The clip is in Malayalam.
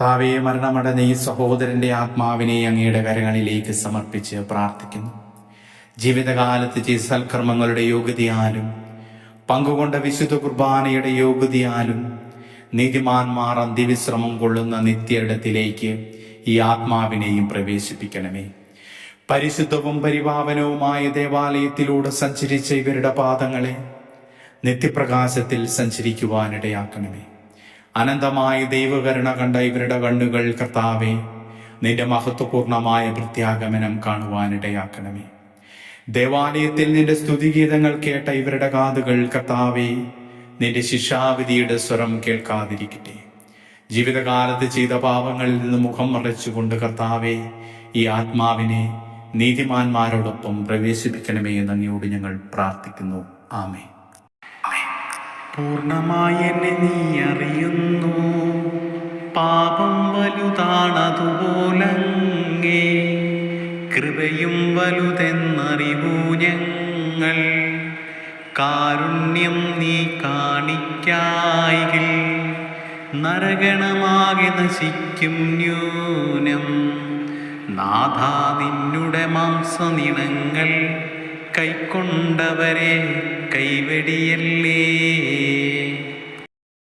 താവേ, മരണമടഞ്ഞ ഈ സഹോദരന്റെ ആത്മാവിനെ അങ്ങയുടെ കരങ്ങളിലേക്ക് സമർപ്പിച്ച് പ്രാർത്ഥിക്കുന്നു. ജീവിതകാലത്ത് ചെയ്ത സൽക്കർമ്മങ്ങളുടെ യോഗ്യതയാലും പങ്കുകൊണ്ട വിശുദ്ധ കുർബാനയുടെ യോഗ്യതയാലും നീതിമാന്മാർ അന്ത്യവിശ്രമം കൊള്ളുന്ന നിത്യയിടത്തിലേക്ക് ഈ ആത്മാവിനെയും പ്രവേശിപ്പിക്കണമേ. പരിശുദ്ധവും പരിപാവനവുമായ ദേവാലയത്തിലൂടെ സഞ്ചരിച്ച ഇവരുടെ പാദങ്ങളെ നിത്യപ്രകാശത്തിൽ സഞ്ചരിക്കുവാനിടയാക്കണമേ. അനന്തമായ ദൈവകരുണ കണ്ട ഇവരുടെ കണ്ണുകൾ കർത്താവെ നിന്റെ മഹത്വപൂർണമായ പ്രത്യാഗമനം കാണുവാനിടയാക്കണമേ. ദേവാലയത്തിൽ നിന്റെ സ്തുതിഗീതങ്ങൾ കേട്ട ഇവരുടെ കാതുകൾ കർത്താവെ നിന്റെ ശിക്ഷാവിധിയുടെ സ്വരം കേൾക്കാതിരിക്കട്ടെ. ജീവിതകാലത്ത് ചെയ്ത പാപങ്ങളിൽ നിന്ന് മുഖം മറച്ചുകൊണ്ട് കർത്താവെ ഈ ആത്മാവിനെ നീതിമാന്മാരോടൊപ്പം പ്രവേശിപ്പിക്കണമേ എന്ന് അങ്ങയോട് ഞങ്ങൾ പ്രാർത്ഥിക്കുന്നു. ആമേൻ. പൂർണ്ണമായി എന്നെ നീ അറിയുന്നു, പാപം വലുതാണതുപോലങ്ങേ കൃപയും വലുതെന്നറിവൂ ഞങ്ങൾ. കാരുണ്യം നീ കാണിക്കായിൽ നരകണമാകെ നശിക്കും ന്യൂനം. നാഥാ, നിന്നുടെ മാംസനിണങ്ങൾ കൈക്കൊണ്ടവരെ കൈവെടിയല്ലേ.